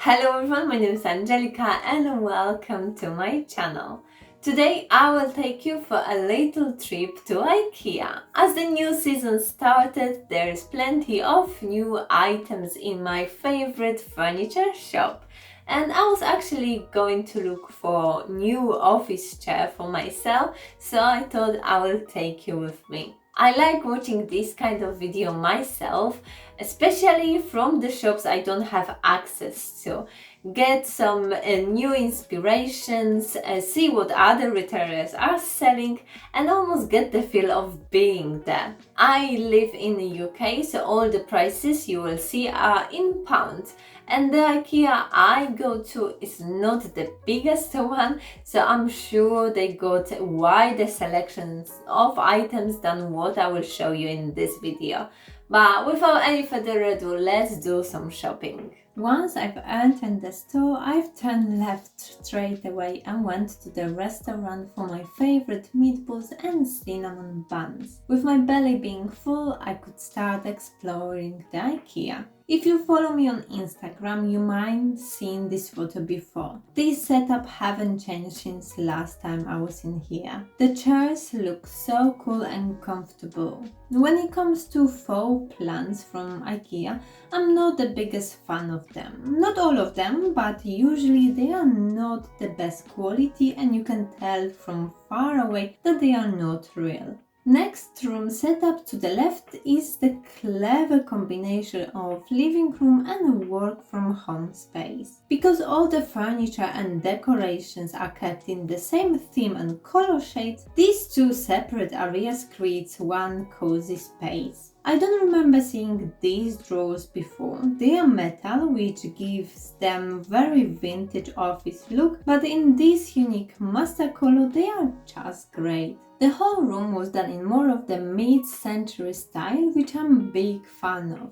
Hello everyone, my name is Angelica and welcome to my channel. Today I will take you for a little trip to Ikea. As the new season started, there is plenty of new items in my favorite furniture shop. And I was actually going to look for new office chair for myself, so I thought I will take you with me. I like watching this kind of video myself, especially from the shops I don't have access to. Get some new inspirations, see what other retailers are selling, and almost get the feel of being there. I live in the UK, so all the prices you will see are in pounds. And the IKEA I go to is not the biggest one, so I'm sure they got wider selections of items than what I will show you in this video. But without any further ado, let's do some shopping. Once I've entered the store, I've turned left straight away and went to the restaurant for my favorite meatballs and cinnamon buns. With my belly being full, I could start exploring the IKEA. If you follow me on Instagram, you might seen this photo before. This setup haven't changed since last time I was in here. The chairs look so cool and comfortable. When it comes to faux plants from IKEA, I'm not the biggest fan of them. Not all of them, but usually they are not the best quality and you can tell from far away that they are not real. Next room setup to the left is the clever combination of living room and work from home space. Because all the furniture and decorations are kept in the same theme and color shades, these two separate areas creates one cozy space. I don't remember seeing these drawers before. They are metal, which gives them very vintage office look, but in this unique mustard color they are just great. The whole room was done in more of the mid-century style, which I'm a big fan of.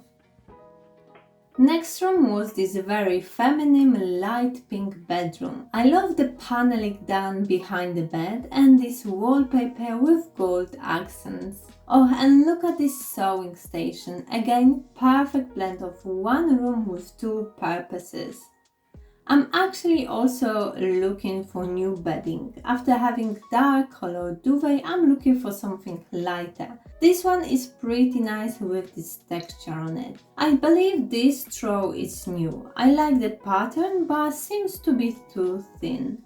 Next room was this very feminine light pink bedroom. I love the paneling done behind the bed and this wallpaper with gold accents. Oh, and look at this sewing station. Again, perfect blend of one room with two purposes. I'm actually also looking for new bedding. After having dark colored duvet, I'm looking for something lighter. This one is pretty nice with this texture on it. I believe this throw is new. I like the pattern, but seems to be too thin.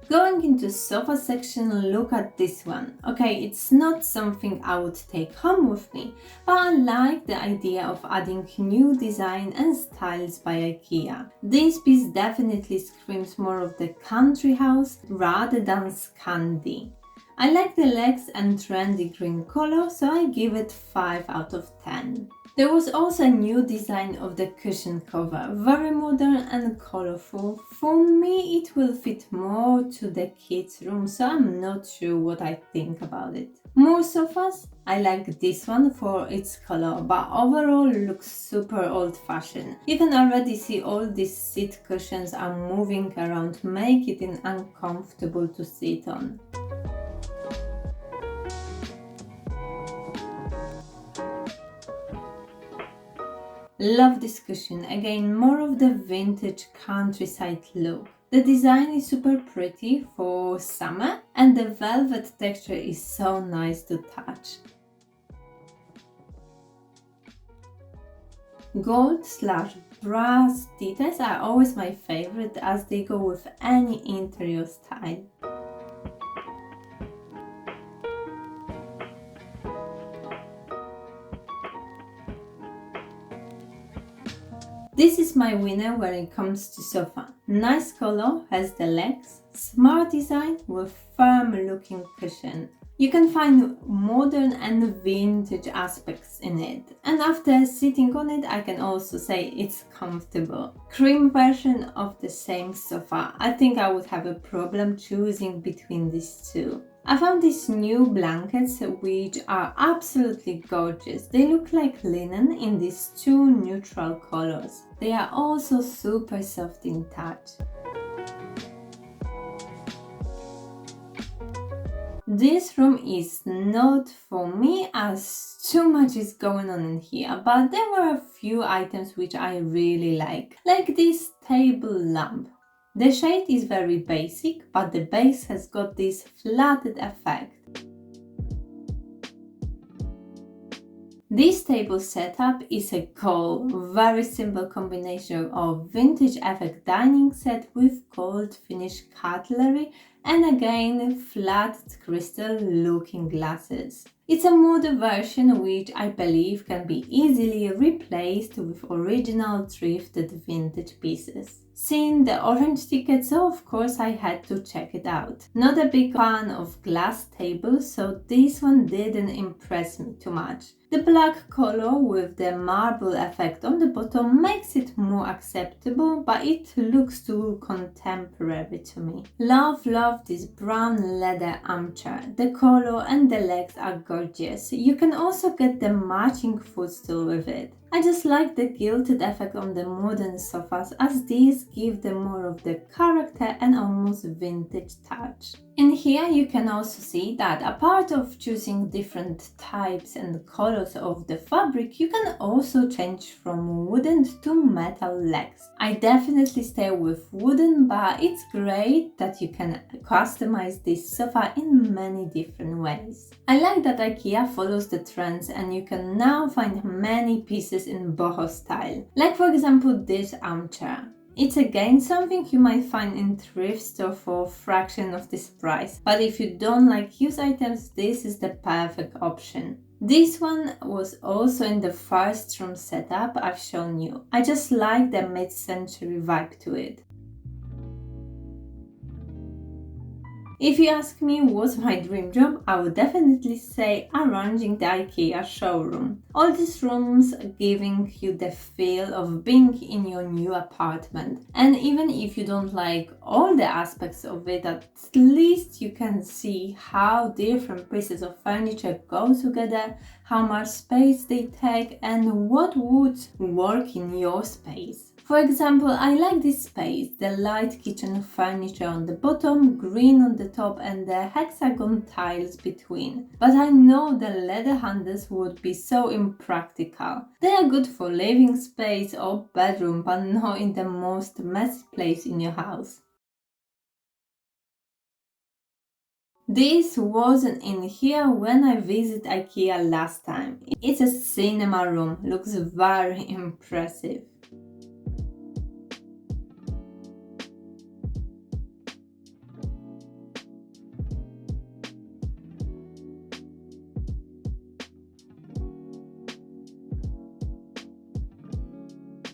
Going into sofa section, look at this one. Okay, it's not something I would take home with me, but I like the idea of adding new design and styles by IKEA. This piece definitely screams more of the country house rather than Scandi. I like the legs and trendy green color, so I give it 5 out of 10. There was also a new design of the cushion cover, very modern and colorful. For me it will fit more to the kids' room, so I'm not sure what I think about it. More sofas? I like this one for its color, but overall looks super old-fashioned. You can already see all these seat cushions are moving around, making it uncomfortable to sit on. Love this cushion, again more of the vintage countryside look. The design is super pretty for summer and the velvet texture is so nice to touch. Gold/brass details are always my favorite as they go with any interior style. This is my winner when it comes to sofa. Nice color, has the legs, smart design with firm looking cushion. You can find modern and vintage aspects in it, and after sitting on it I can also say it's comfortable. Cream version of the same sofa. I think I would have a problem choosing between these two. I found these new blankets which are absolutely gorgeous. They look like linen in these two neutral colors. They are also super soft in touch. This room is not for me as too much is going on in here, but there were a few items which I really like this table lamp. The shade is very basic, but the base has got this flatted effect. This table setup is a cool, very simple combination of vintage effect dining set with gold finish cutlery and again flat crystal looking glasses. It's a modern version which I believe can be easily replaced with original thrifted vintage pieces. Seeing the orange ticket, so of course I had to check it out. Not a big fan of glass tables, so this one didn't impress me too much. The black color with the marble effect on the bottom makes it more acceptable, but it looks too contemporary to me. Love this brown leather armchair. The color and the legs are gorgeous. You can also get the matching footstool with it. I just like the gilded effect on the modern sofas, as these give them more of the character and almost vintage touch. In here you can also see that apart of choosing different types and colors of the fabric, you can also change from wooden to metal legs. I definitely stay with wooden, but it's great that you can customize this sofa in many different ways. I like that IKEA follows the trends and you can now find many pieces in boho style, like for example this armchair. It's again something you might find in thrift store for a fraction of this price, but if you don't like used items, this is the perfect option. This one was also in the first room setup I've shown you. I just like the mid-century vibe to it. If you ask me what's my dream job, I would definitely say arranging the IKEA showroom. All these rooms giving you the feel of being in your new apartment. And even if you don't like all the aspects of it, at least you can see how different pieces of furniture go together, how much space they take, and what would work in your space. For example, I like this space, the light kitchen furniture on the bottom, green on the top and the hexagon tiles between. But I know the leather handles would be so impractical. They are good for living space or bedroom, but not in the most messy place in your house. This wasn't in here when I visited IKEA last time. It's a cinema room, looks very impressive.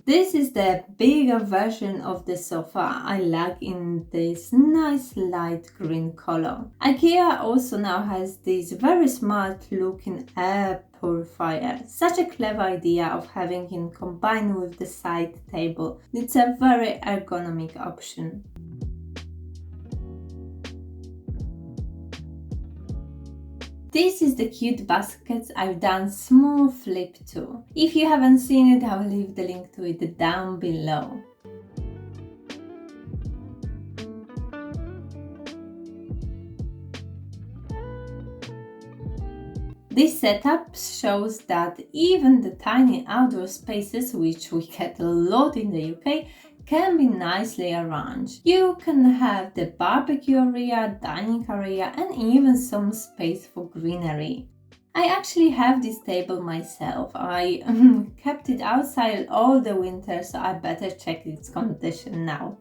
This is the bigger version of the sofa I like in this nice light green color. IKEA also now has this very smart looking air purifier. Such a clever idea of having it combined with the side table. It's a very ergonomic option. This is the cute baskets I've done small flip to. If you haven't seen it, I'll leave the link to it down below. This setup shows that even the tiny outdoor spaces, which we get a lot in the UK, can be nicely arranged. You can have the barbecue area, dining area, and even some space for greenery. I actually have this table myself. I kept it outside all the winter, so I better check its condition now.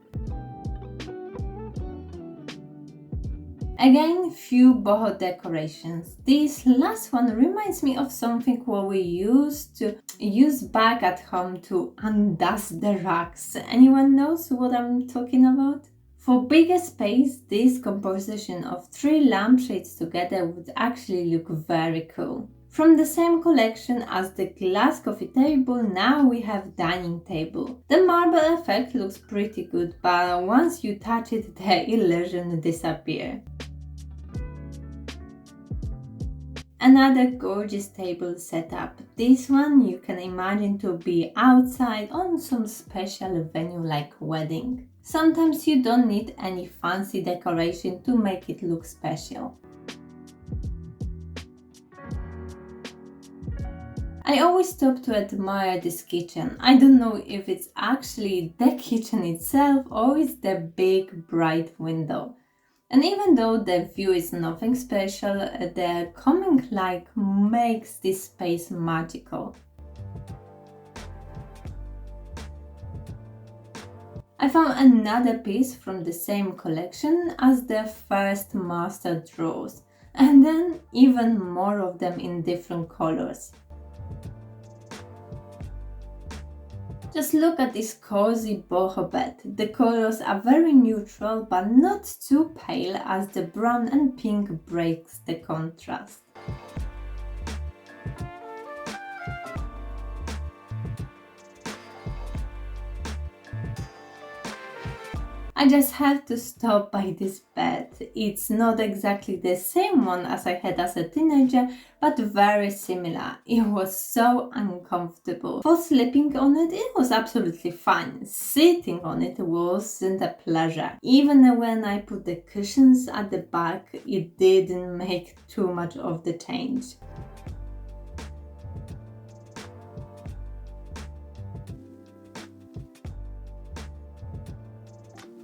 Again, few boho decorations. This last one reminds me of something what we used to use back at home to undust the rugs. Anyone knows what I'm talking about? For bigger space, this composition of 3 lampshades together would actually look very cool. From the same collection as the glass coffee table, now we have dining table. The marble effect looks pretty good, but once you touch it, the illusion disappears. Another gorgeous table setup. This one you can imagine to be outside on some special venue like wedding. Sometimes you don't need any fancy decoration to make it look special. I always stop to admire this kitchen. I don't know if it's actually the kitchen itself or it's the big bright window. And even though the view is nothing special, the coming light makes this space magical. I found another piece from the same collection as the first master drawers, and then even more of them in different colors. Just look at this cozy boho bed. The colors are very neutral but not too pale, as the brown and pink breaks the contrast. I just have to stop by this bed. It's not exactly the same one as I had as a teenager, but very similar. It was so uncomfortable. For sleeping on it, it was absolutely fine. Sitting on it wasn't a pleasure. Even when I put the cushions at the back, it didn't make too much of the change.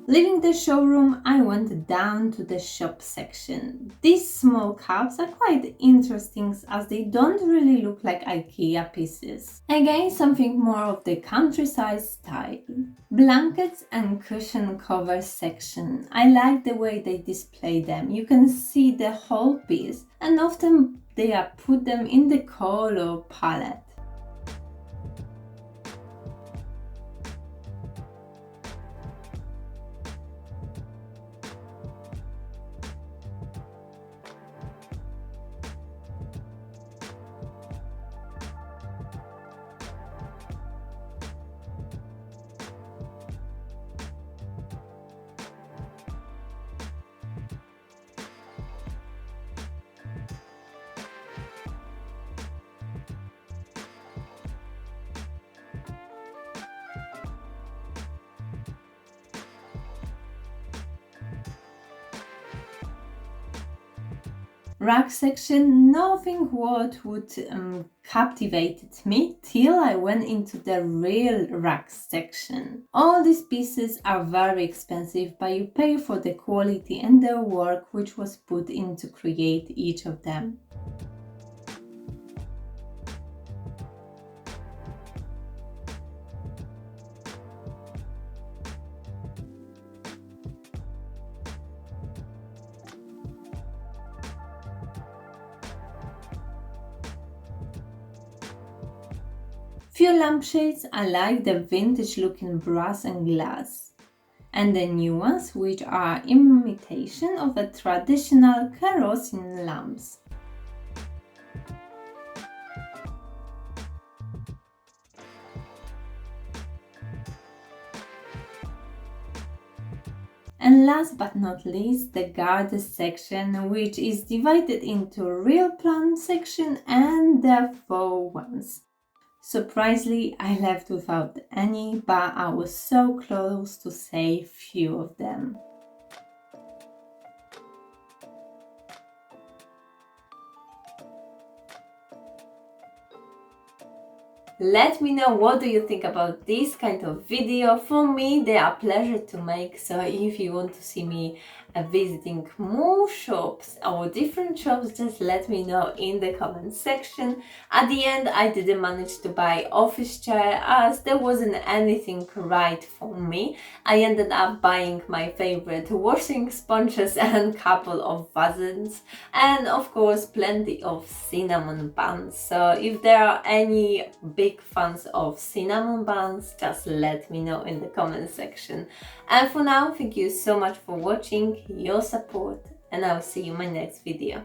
Leaving the showroom, I went down to the shop section. These small cups are quite interesting as they don't really look like Ikea pieces. Again, something more of the countryside style. Blankets and cushion cover section. I like the way they display them. You can see the whole piece, and often they are put them in the color palette. Rack section, nothing what would captivated me till I went into the real rack section. All these pieces are very expensive, but you pay for the quality and the work which was put in to create each of them. Few lampshades, I like the vintage looking brass and glass, and the new ones which are imitation of the traditional kerosene lamps. And last but not least, the garden section, which is divided into real plant section and the faux ones. Surprisingly, I left without any, but I was so close to save few of them. Let me know what do you think about this kind of video. For me, they are a pleasure to make, so if you want to see me visiting more shops or different shops, just let me know in the comment section. At the end, I didn't manage to buy office chair as there wasn't anything right for me. I ended up buying my favorite washing sponges and couple of vases, and of course plenty of cinnamon buns. So if there are any big fans of cinnamon buns, just let me know in the comment section. And for now, thank you so much for watching, your support, and I'll see you in my next video.